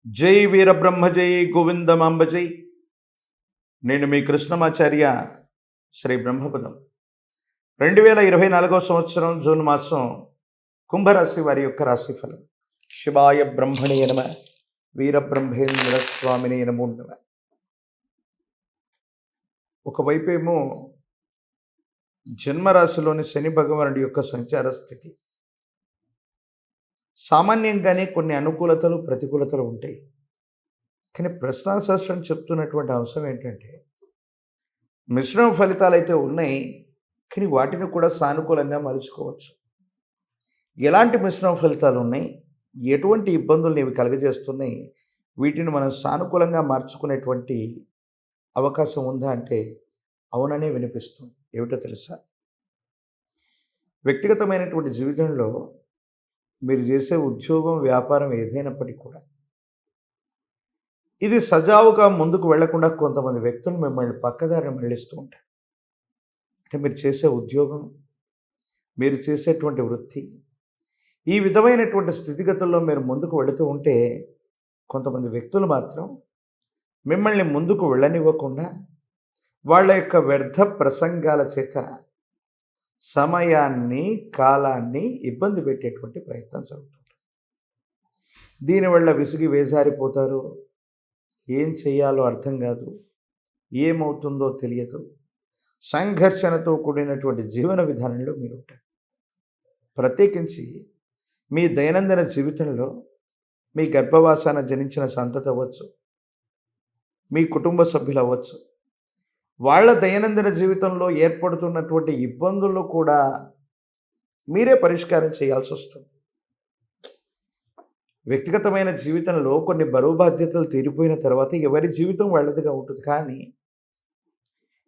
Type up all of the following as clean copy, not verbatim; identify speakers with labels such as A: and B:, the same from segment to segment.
A: జై వీరబ్రహ్మ జై గోవిందమాంబ జై. నేను మీ కృష్ణమాచార్య శ్రీ బ్రహ్మపదం. 2024 సంవత్సరం జూన్ మాసం కుంభరాశి వారి యొక్క రాశిఫలం. శివాయ బ్రహ్మణే నమ, వీరబ్రహ్మేంద్ర స్వామినే నమో నమ. ఒకవైపేమో జన్మరాశిలోని శని భగవానుడి యొక్క సంచార స్థితి. సామాన్యంగానే కొన్ని అనుకూలతలు ప్రతికూలతలు ఉంటాయి. కానీ ప్రశ్నాశాస్త్రం చెప్తున్నటువంటి అంశం ఏంటంటే, మిశ్రమ ఫలితాలు అయితే ఉన్నాయి, కానీ వాటిని కూడా సానుకూలంగా మలుచుకోవచ్చు. ఎలాంటి మిశ్రమ ఫలితాలు ఉన్నాయి, ఎటువంటి ఇబ్బందులు ఇవి కలుగజేస్తున్నాయి, వీటిని మనం సానుకూలంగా మార్చుకునేటువంటి అవకాశం ఉందా అంటే అవుననే వినిపిస్తుంది. ఏమిటో తెలుసా? వ్యక్తిగతమైనటువంటి జీవితంలో మీరు చేసే ఉద్యోగం, వ్యాపారం ఏదైనప్పటికీ కూడా ఇది సజావుగా ముందుకు వెళ్లకుండా కొంతమంది వ్యక్తులు మిమ్మల్ని పక్కదారిని మళ్లిస్తూ ఉంటారు. అంటే మీరు చేసే ఉద్యోగం, మీరు చేసేటువంటి వృత్తి, ఈ విధమైనటువంటి స్థితిగతుల్లో మీరు ముందుకు వెళుతూ ఉంటే కొంతమంది వ్యక్తులు మాత్రం మిమ్మల్ని ముందుకు వెళ్ళనివ్వకుండా వాళ్ళ యొక్క వ్యర్థ ప్రసంగాల చేత సమయాన్ని, కాలాన్ని ఇబ్బంది పెట్టేటువంటి ప్రయత్నం జరుగుతుంది. దీనివల్ల విసిగి వేజారిపోతారు. ఏం చేయాలో అర్థం కాదు, ఏమవుతుందో తెలియదు. సంఘర్షణతో కూడినటువంటి జీవన విధానంలో మీరు ఉంటారు. ప్రత్యేకించి మీ దైనందిన జీవితంలో మీ గర్భవాసాన జనించిన సంతతి అవ్వచ్చు, మీ కుటుంబ సభ్యులు అవ్వచ్చు, వాళ్ళ దైనందిన జీవితంలో ఏర్పడుతున్నటువంటి ఇబ్బందులు కూడా మీరే పరిష్కారం చేయాల్సి వస్తుంది. వ్యక్తిగతమైన జీవితంలో కొన్ని బరువు బాధ్యతలు తీరిపోయిన తర్వాత ఎవరి జీవితం వాళ్ళదిగా ఉంటుంది. కానీ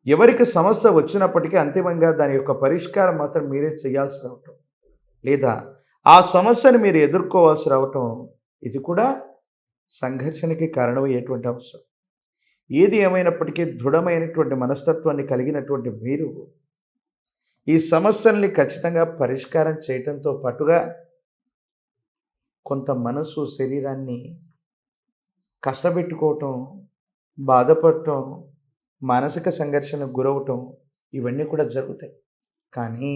A: ఎవరికి సమస్య వచ్చినప్పటికీ అంతిమంగా దాని యొక్క పరిష్కారం మాత్రం మీరే చేయాల్సి రావటం, లేదా ఆ సమస్యను మీరు ఎదుర్కోవాల్సి రావటం, ఇది కూడా సంఘర్షణకి కారణమయ్యేటువంటి అంశం. ఏది ఏమైనప్పటికీ దృఢమైనటువంటి మనస్తత్వాన్ని కలిగినటువంటి మీరు ఈ సమస్యల్ని ఖచ్చితంగా పరిష్కారం చేయటంతో పాటుగా కొంత మనసు, శరీరాన్ని కష్టపెట్టుకోవటం, బాధపడటం, మానసిక సంఘర్షణకు గురవటం, ఇవన్నీ కూడా జరుగుతాయి. కానీ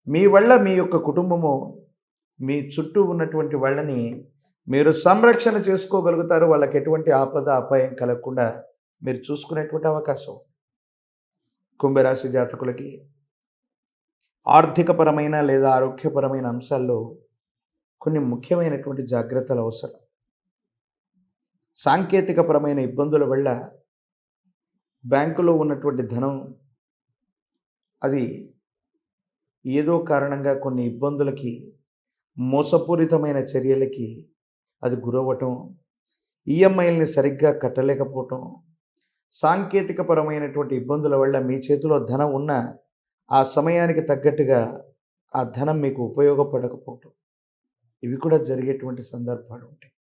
A: మీ వల్ల మీ యొక్క కుటుంబము, మీ చుట్టూ ఉన్నటువంటి వాళ్ళని మీరు సంరక్షణ చేసుకోగలుగుతారు. వాళ్ళకి ఎటువంటి ఆపద, అపాయం కలగకుండా మీరు చూసుకునేటువంటి అవకాశం. కుంభరాశి జాతకులకి ఆర్థికపరమైన లేదా ఆరోగ్యపరమైన అంశాల్లో కొన్ని ముఖ్యమైనటువంటి జాగ్రత్తలు అవసరం. సాంకేతికపరమైన ఇబ్బందుల వల్ల బ్యాంకులో ఉన్నటువంటి ధనం అది ఏదో కారణంగా కొన్ని ఇబ్బందులకి, మోసపూరితమైన చర్యలకి అది గురవ్వటం, ఈఎంఐల్ని సరిగ్గా కట్టలేకపోవటం, సాంకేతికపరమైనటువంటి ఇబ్బందుల వల్ల మీ చేతిలో ధనం ఉన్న ఆ సమయానికి తగ్గట్టుగా ఆ ధనం మీకు ఉపయోగపడకపోవటం, ఇవి కూడా జరిగేటువంటి సందర్భాలు ఉంటాయి.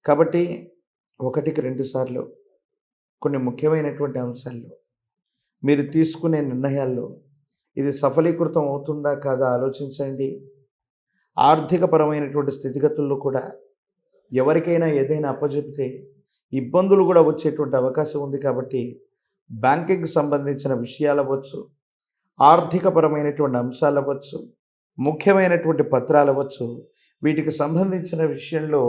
A: కాబట్టి ఒకటికి 2 సార్లు కొన్ని ముఖ్యమైనటువంటి అంశాల్లో మీరు తీసుకునే నిర్ణయాల్లో ఇది సఫలీకృతం అవుతుందా కాదా ఆలోచించండి. ఆర్థికపరమైనటువంటి స్థితిగతుల్లో కూడా ఎవరికైనా ఏదైనా అప్పచెపితే ఇబ్బందులు కూడా వచ్చేటువంటి అవకాశం ఉంది. కాబట్టి బ్యాంకింగ్కి సంబంధించిన విషయాలు అవ్వచ్చు, ఆర్థికపరమైనటువంటి అంశాలు అవ్వచ్చు, ముఖ్యమైనటువంటి పత్రాలు అవ్వచ్చు, వీటికి సంబంధించిన విషయంలో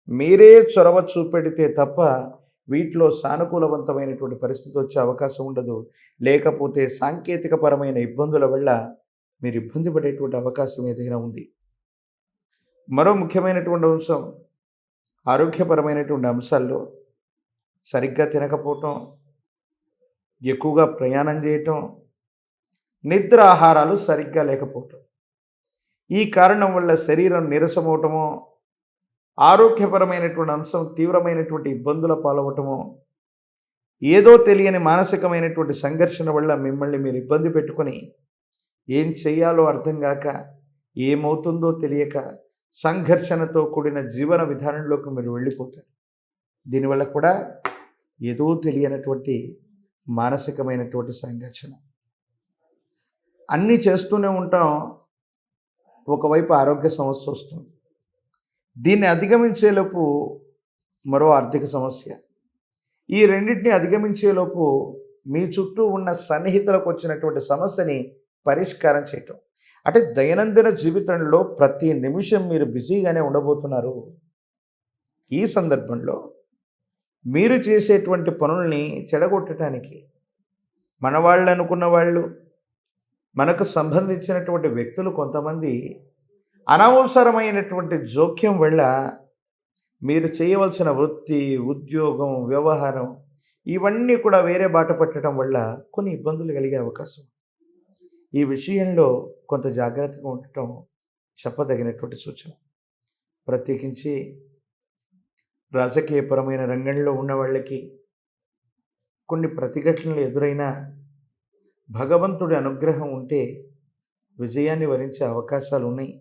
A: మీరే చొరవ చూపెడితే తప్ప వీటిలో సానుకూలవంతమైనటువంటి పరిస్థితి వచ్చే అవకాశం ఉండదు. లేకపోతే సాంకేతికపరమైన ఇబ్బందుల వల్ల మీరు ఇబ్బంది పడేటువంటి అవకాశం ఏదైనా ఉంది. మరో ముఖ్యమైనటువంటి అంశం, ఆరోగ్యపరమైనటువంటి అంశాల్లో సరిగ్గా తినకపోవటం, ఎక్కువగా ప్రయాణం చేయటం, నిద్ర ఆహారాలు సరిగ్గా లేకపోవటం, ఈ కారణం వల్ల శరీరం నీరసమవటమో, ఆరోగ్యపరమైనటువంటి అంశం తీవ్రమైనటువంటి ఇబ్బందుల పాలవటమో, ఏదో తెలియని మానసికమైనటువంటి సంఘర్షణ వల్ల మిమ్మల్ని మీరు ఇబ్బంది పెట్టుకొని ఏం చేయాలో అర్థం కాక, ఏమవుతుందో తెలియక సంఘర్షణతో కూడిన జీవన విధానంలోకి మీరు వెళ్ళిపోతారు. దీనివల్ల కూడా ఏదో తెలియనటువంటి మానసికమైనటువంటి సంఘర్షణ. అన్నీ చేస్తూనే ఉంటాం, ఒకవైపు ఆరోగ్య సమస్య వస్తుంది. దీన్ని అధిగమించేలోపు మరో ఆర్థిక సమస్య. ఈ రెండింటిని అధిగమించేలోపు మీ చుట్టూ ఉన్న సన్నిహితులకు వచ్చినటువంటి సమస్యని పరిష్కారం చేయటం. అంటే దైనందిన జీవితంలో ప్రతి నిమిషం మీరు బిజీగానే ఉండబోతున్నారు. ఈ సందర్భంలో మీరు చేసేటువంటి పనుల్ని చెడగొట్టడానికి మన వాళ్ళు అనుకున్న వాళ్ళు, మనకు సంబంధించినటువంటి వ్యక్తులు కొంతమంది అనవసరమైనటువంటి జోక్యం వల్ల మీరు చేయవలసిన వృత్తి, ఉద్యోగం, వ్యవహారం ఇవన్నీ కూడా వేరే బాట పట్టడం వల్ల కొన్ని ఇబ్బందులు కలిగే అవకాశం. ఈ విషయంలో కొంత జాగ్రత్తగా ఉండటం చెప్పదగినటువంటి సూచన. ప్రత్యేకించి రాజకీయపరమైన రంగంలో ఉన్న వాళ్ళకి కొన్ని ప్రతిఘటనలు ఎదురైనా భగవంతుడి అనుగ్రహం ఉంటే విజయాన్ని వరించే అవకాశాలు ఉన్నాయి.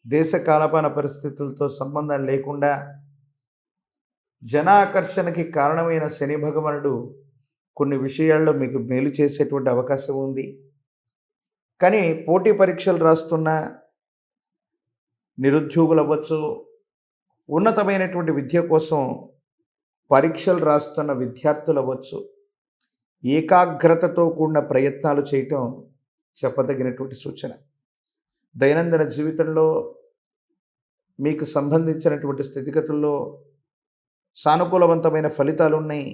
A: దేశ కాలపాన పరిస్థితులతో సంబంధం లేకుండా జనాకర్షణకి కారణమైన శని భగవానుడు కొన్ని విషయాల్లో మీకు మేలు చేసేటువంటి అవకాశం ఉంది. కానీ పోటీ పరీక్షలు రాస్తున్న నిరుద్యోగులు అవ్వచ్చు, ఉన్నతమైనటువంటి విద్య కోసం పరీక్షలు రాస్తున్న విద్యార్థులు అవ్వచ్చు, ఏకాగ్రతతో కూడిన ప్రయత్నాలు చేయటం చెప్పదగినటువంటి సూచన. దైనందిన జీవితంలో మీకు సంబంధించినటువంటి స్థితిగతుల్లో సానుకూలవంతమైన ఫలితాలు ఉన్నాయి.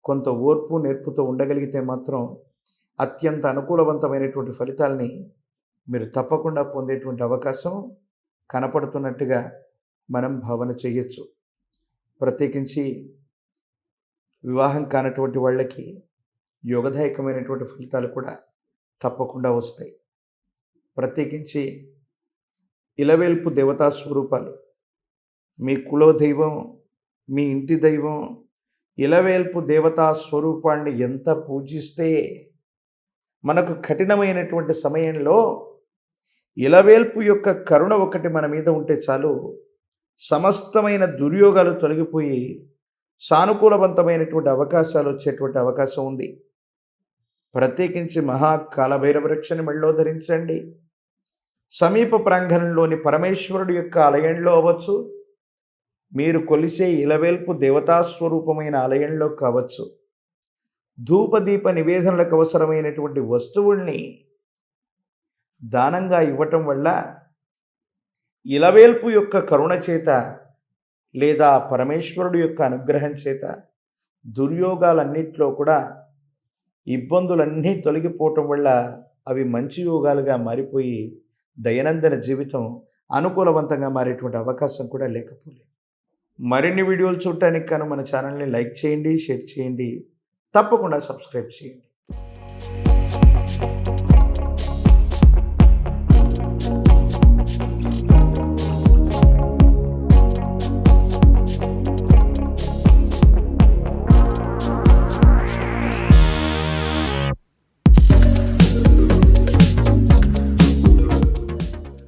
A: కొంత ఓర్పు నేర్పుతో ఉండగలిగితే మాత్రం అత్యంత అనుకూలవంతమైనటువంటి ఫలితాలని మీరు తప్పకుండా పొందేటువంటి అవకాశం కనపడుతున్నట్టుగా మనం భావన చేయొచ్చు. ప్రత్యేకించి వివాహం కానటువంటి వాళ్ళకి యోగదాయకమైనటువంటి ఫలితాలు కూడా తప్పకుండా వస్తాయి. ప్రత్యేకించి ఇలవేల్పు దేవతా స్వరూపాలు, మీ కులదైవం, మీ ఇంటి దైవం ఇలవేల్పు దేవతా స్వరూపాన్ని ఎంత పూజిస్తే మనకు కఠినమైనటువంటి సమయంలో ఇలవేల్పు యొక్క కరుణ ఒకటి మన మీద ఉంటే చాలు, సమస్తమైన దుర్యోగాలు తొలగిపోయి సానుకూలవంతమైనటువంటి అవకాశాలు వచ్చేటువంటి అవకాశం ఉంది. ప్రత్యేకించి మహాకాలభైరవ రక్షని మెళ్ళో ధరించండి. సమీప ప్రాంగణంలోని పరమేశ్వరుడు యొక్క ఆలయంలో అవ్వచ్చు, మీరు కొలిసే ఇలవేల్పు దేవతాస్వరూపమైన ఆలయంలో కావచ్చు, ధూపదీప నివేదనలకు అవసరమైనటువంటి వస్తువుల్ని దానంగా ఇవ్వటం వల్ల ఇలవేల్పు యొక్క కరుణ చేత లేదా పరమేశ్వరుడు యొక్క అనుగ్రహం చేత దుర్యోగాలన్నింటిలో కూడా ఇబ్బందులన్నీ తొలగిపోవటం వల్ల అవి మంచి యోగాలుగా మారిపోయి దైనందిన జీవితం అనుకూలవంతంగా మారేటువంటి అవకాశం కూడా లేకపోలేదు. మరిన్ని వీడియోలు చూడటానికి కాను మన ఛానల్ని లైక్ చేయండి, షేర్ చేయండి, తప్పకుండా సబ్స్క్రైబ్ చేయండి.